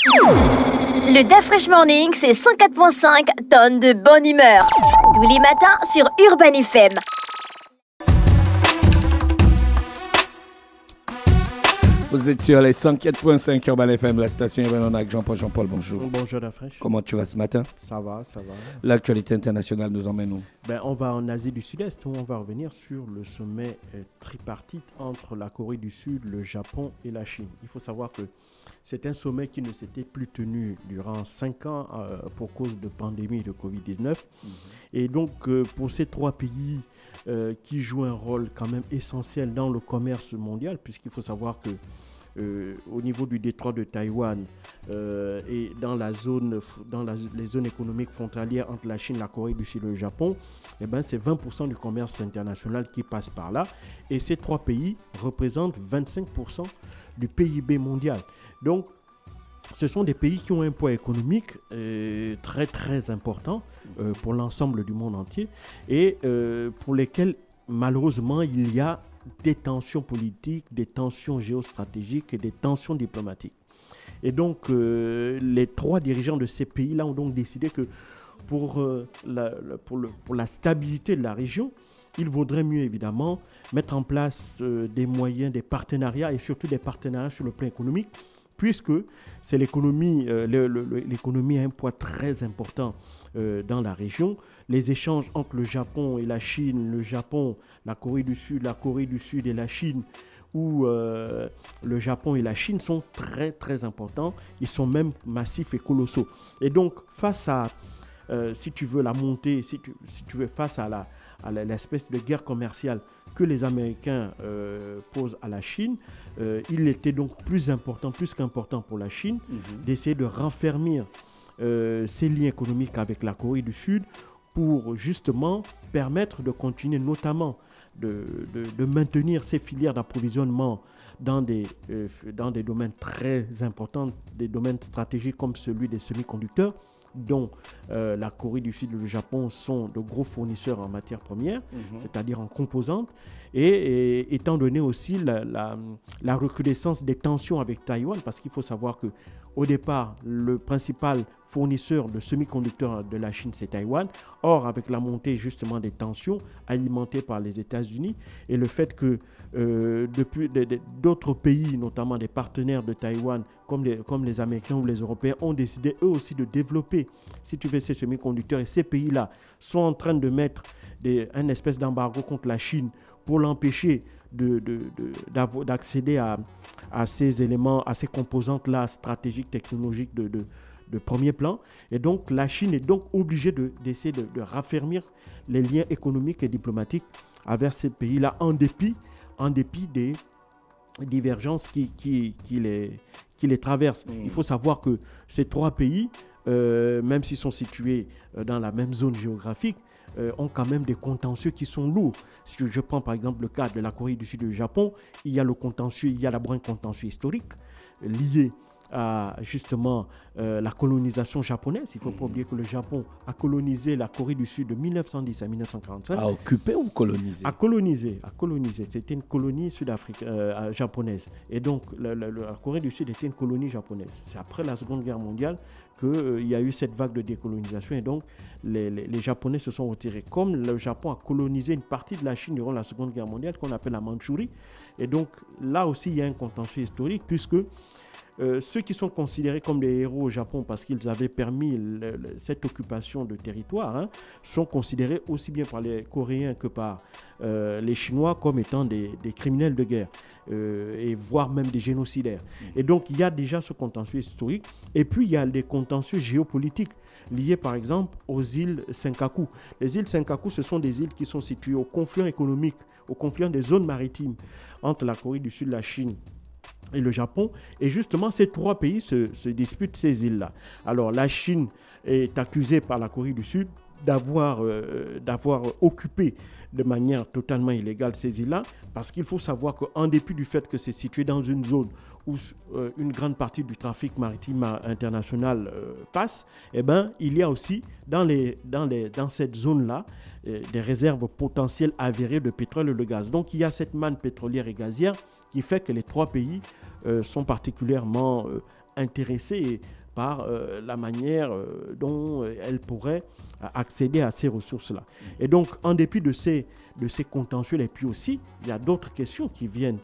Le DAF Fresh Morning, c'est 104.5 tonnes de bonne humeur. Tous les matins sur Urban FM. Vous êtes sur les 104.5 Urban FM, la station Urban avec Jean-Paul, bonjour. Bonjour Dafresh. Comment tu vas ce matin? Ça va. L'actualité internationale nous emmène où? On va en Asie du Sud-Est où on va revenir sur le sommet tripartite entre la Corée du Sud, le Japon et la Chine. Il faut savoir que c'est un sommet qui ne s'était plus tenu durant 5 ans pour cause de pandémie de Covid-19. Et donc pour ces trois pays qui jouent un rôle quand même essentiel dans le commerce mondial, puisqu'il faut savoir que au niveau du détroit de Taïwan et dans les zones économiques frontalières entre la Chine, la Corée du Sud et le Japon, c'est 20% du commerce international qui passe par là. Et ces trois pays représentent 25% du PIB mondial. Donc, ce sont des pays qui ont un poids économique très très important pour l'ensemble du monde entier et pour lesquels malheureusement il y a des tensions politiques, des tensions géostratégiques et des tensions diplomatiques. Et donc les trois dirigeants de ces pays-là ont donc décidé que pour la stabilité de la région, il vaudrait mieux évidemment mettre en place des moyens, des partenariats et surtout des partenariats sur le plan économique, puisque c'est l'économie, l'économie a un poids très important dans la région. Les échanges entre le Japon et la Chine, le Japon, la Corée du Sud et la Chine, où le Japon et la Chine sont très très importants. Ils sont même massifs et colossaux. Et donc face à, si tu veux, la montée, si tu veux, face à l'espèce de guerre commerciale que les Américains posent à la Chine, il était donc plus qu'important pour la Chine d'essayer de raffermir ses liens économiques avec la Corée du Sud pour justement permettre de continuer, notamment de maintenir ces filières d'approvisionnement dans des domaines très importants, des domaines stratégiques comme celui des semi-conducteurs, dont la Corée du Sud et le Japon sont de gros fournisseurs en matières premières, c'est-à-dire en composantes, et étant donné aussi la recrudescence des tensions avec Taïwan, parce qu'il faut savoir que au départ, le principal fournisseur de semi-conducteurs de la Chine, c'est Taïwan. Or, avec la montée justement des tensions alimentées par les États-Unis et le fait que depuis d'autres pays, notamment des partenaires de Taïwan, comme les Américains ou les Européens, ont décidé eux aussi de développer, si tu veux, ces semi-conducteurs. Et ces pays-là sont en train de mettre un espèce d'embargo contre la Chine pour l'empêcher d'accéder à ces éléments, à ces composantes-là stratégiques, technologiques de premier plan. Et donc, la Chine est donc obligée d'essayer de raffermir les liens économiques et diplomatiques avec ces pays-là en dépit des divergences qui les traversent. Il faut savoir que ces trois pays, même s'ils sont situés dans la même zone géographique, ont quand même des contentieux qui sont lourds. Si je prends par exemple le cas de la Corée du Sud et du Japon, il y a d'abord un contentieux historique lié à justement la colonisation japonaise. Il ne faut pas oublier que le Japon a colonisé la Corée du Sud de 1910 à 1945. A occupé ou colonisé? A colonisé. C'était une colonie japonaise. Et donc la Corée du Sud était une colonie japonaise. C'est après la Seconde Guerre mondiale qu'il y a eu cette vague de décolonisation et donc les Japonais se sont retirés. Comme le Japon a colonisé une partie de la Chine durant la Seconde Guerre mondiale qu'on appelle la Mandchourie. Et donc là aussi il y a un contentieux historique puisque ceux qui sont considérés comme des héros au Japon parce qu'ils avaient permis cette occupation de territoire sont considérés aussi bien par les Coréens que par les Chinois comme étant des criminels de guerre et voire même des génocidaires. Et donc il y a déjà ce contentieux historique et puis il y a des contentieux géopolitiques liés par exemple aux îles Senkaku. Les îles Senkaku, ce sont des îles qui sont situées au confluent économique, au confluent des zones maritimes entre la Corée du Sud, la Chine et le Japon. Et justement, ces trois pays se disputent ces îles-là. Alors, la Chine est accusée par la Corée du Sud d'avoir occupé de manière totalement illégale ces îles-là, parce qu'il faut savoir qu'en dépit du fait que c'est situé dans une zone où une grande partie du trafic maritime international passe, il y a aussi dans cette zone-là des réserves potentielles avérées de pétrole et de gaz. Donc, il y a cette manne pétrolière et gazière qui fait que les trois pays sont particulièrement intéressée par la manière dont elle pourrait accéder à ces ressources-là. Et donc, en dépit de ces contentieux, et puis aussi, il y a d'autres questions qui viennent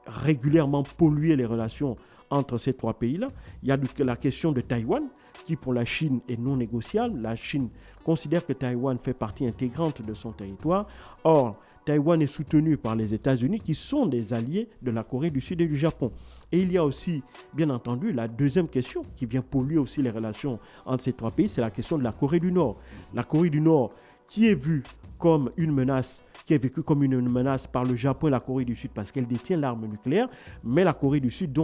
régulièrement polluer les relations entre ces trois pays-là. Il y a la question de Taïwan, qui pour la Chine est non négociable. La Chine considère que Taïwan fait partie intégrante de son territoire. Or, Taïwan est soutenu par les États-Unis, qui sont des alliés de la Corée du Sud et du Japon. Et il y a aussi, bien entendu, la deuxième question qui vient polluer aussi les relations entre ces trois pays, c'est la question de la Corée du Nord. La Corée du Nord qui est vue comme une menace, qui est vécue comme une menace par le Japon et la Corée du Sud parce qu'elle détient l'arme nucléaire, mais la Corée du Sud,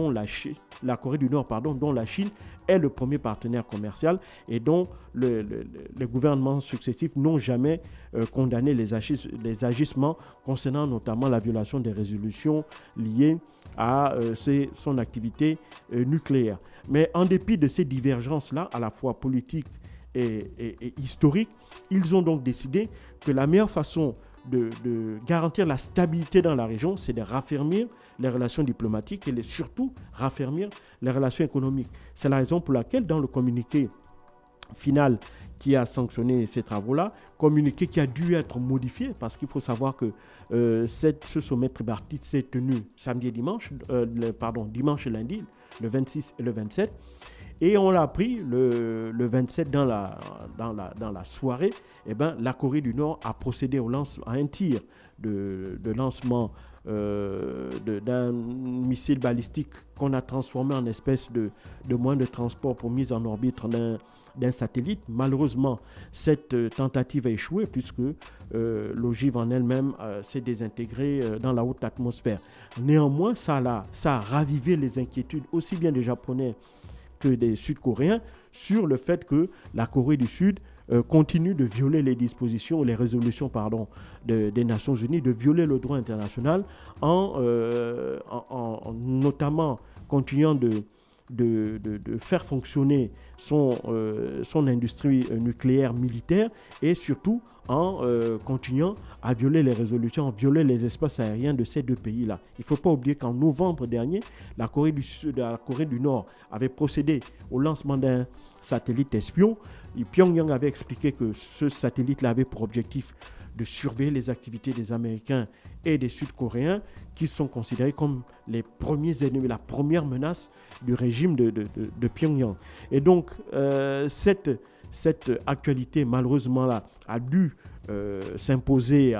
la Corée du Nord, dont la Chine est le premier partenaire commercial et dont les gouvernements successifs n'ont jamais condamné les agissements concernant notamment la violation des résolutions liées à son activité nucléaire. Mais en dépit de ces divergences-là, à la fois politiques et historiques, ils ont donc décidé que la meilleure façon de garantir la stabilité dans la région, c'est de raffermir les relations diplomatiques et surtout raffermir les relations économiques. C'est la raison pour laquelle, dans le communiqué final qui a sanctionné ces travaux-là, communiqué qui a dû être modifié, parce qu'il faut savoir que ce sommet tripartite s'est tenu dimanche et lundi, le 26 et le 27. Et on l'a appris le 27 dans la soirée, la Corée du Nord a procédé à un tir de lancement d'un missile balistique qu'on a transformé en espèce de moyen de transport pour mise en orbite d'un satellite. Malheureusement, cette tentative a échoué puisque l'ogive en elle-même s'est désintégrée dans la haute atmosphère. Néanmoins, ça a ravivé les inquiétudes aussi bien des Japonais que des Sud-Coréens sur le fait que la Corée du Sud continue de violer les dispositions, les résolutions des Nations Unies, de violer le droit international en notamment continuant de faire fonctionner son industrie nucléaire militaire et surtout en continuant à violer les résolutions, violer les espaces aériens de ces deux pays-là. Il ne faut pas oublier qu'en novembre dernier, la Corée du Nord avait procédé au lancement d'un satellite espion. Et Pyongyang avait expliqué que ce satellite-là avait pour objectif de surveiller les activités des Américains et des Sud-Coréens qui sont considérés comme les premiers ennemis, la première menace du régime de Pyongyang. Et donc, cette actualité, malheureusement, là, a dû s'imposer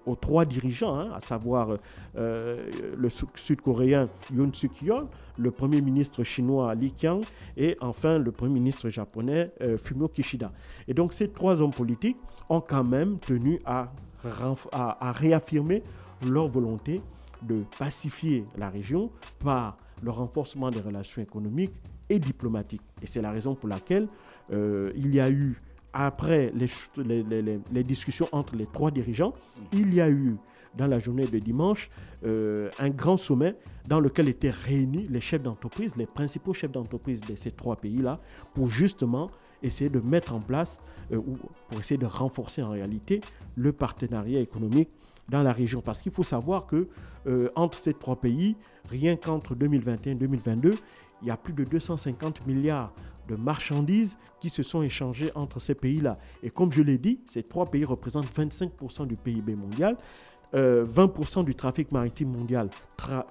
aux trois dirigeants, à savoir le Sud-Coréen Yoon Suk-yeol, le Premier ministre chinois Li Qiang et enfin le Premier ministre japonais Fumio Kishida. Et donc, ces trois hommes politiques ont quand même tenu à réaffirmer leur volonté de pacifier la région par le renforcement des relations économiques et diplomatiques. Et c'est la raison pour laquelle il y a eu, après les discussions entre les trois dirigeants, il y a eu dans la journée de dimanche un grand sommet dans lequel étaient réunis les chefs d'entreprise, les principaux chefs d'entreprise de ces trois pays-là, pour justement essayer de mettre en place, ou pour essayer de renforcer en réalité le partenariat économique dans la région. Parce qu'il faut savoir que entre ces trois pays, rien qu'entre 2021 et 2022, il y a plus de 250 milliards de marchandises qui se sont échangées entre ces pays-là. Et comme je l'ai dit, ces trois pays représentent 25% du PIB mondial. 20% du trafic maritime mondial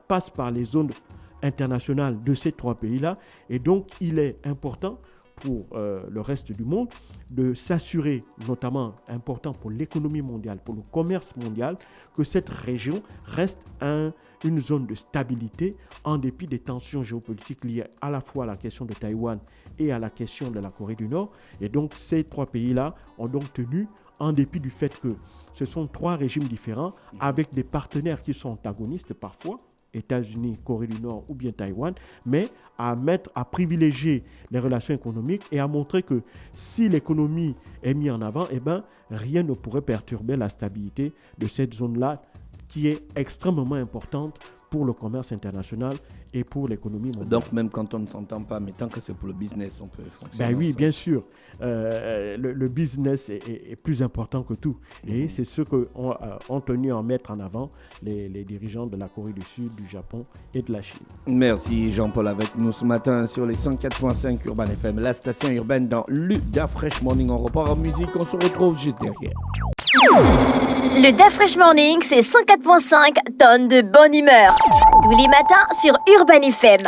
passe par les zones internationales de ces trois pays-là. Et donc, il est important pour le reste du monde de s'assurer, notamment important pour l'économie mondiale, pour le commerce mondial, que cette région reste une zone de stabilité en dépit des tensions géopolitiques liées à la fois à la question de Taïwan et à la question de la Corée du Nord. Et donc ces trois pays-là ont donc tenu, en dépit du fait que ce sont trois régimes différents avec des partenaires qui sont antagonistes parfois, États-Unis, Corée du Nord ou bien Taïwan, mais à privilégier les relations économiques et à montrer que si l'économie est mise en avant, rien ne pourrait perturber la stabilité de cette zone-là qui est extrêmement importante pour le commerce international et pour l'économie mondiale. Donc même quand on ne s'entend pas, mais tant que c'est pour le business, on peut fonctionner. Ben oui, ensemble. bien sûr. Le business est plus important que tout. Et c'est ce qu'ont tenu à mettre en avant les dirigeants de la Corée du Sud, du Japon et de la Chine. Merci Jean-Paul avec nous ce matin sur les 104.5 Urban FM, la station urbaine dans l'UDA Fresh Morning. On repart en musique, on se retrouve juste derrière. Le Da Fresh Morning, c'est 104.5 tonnes de bonne humeur. Tous les matins sur Urban FM.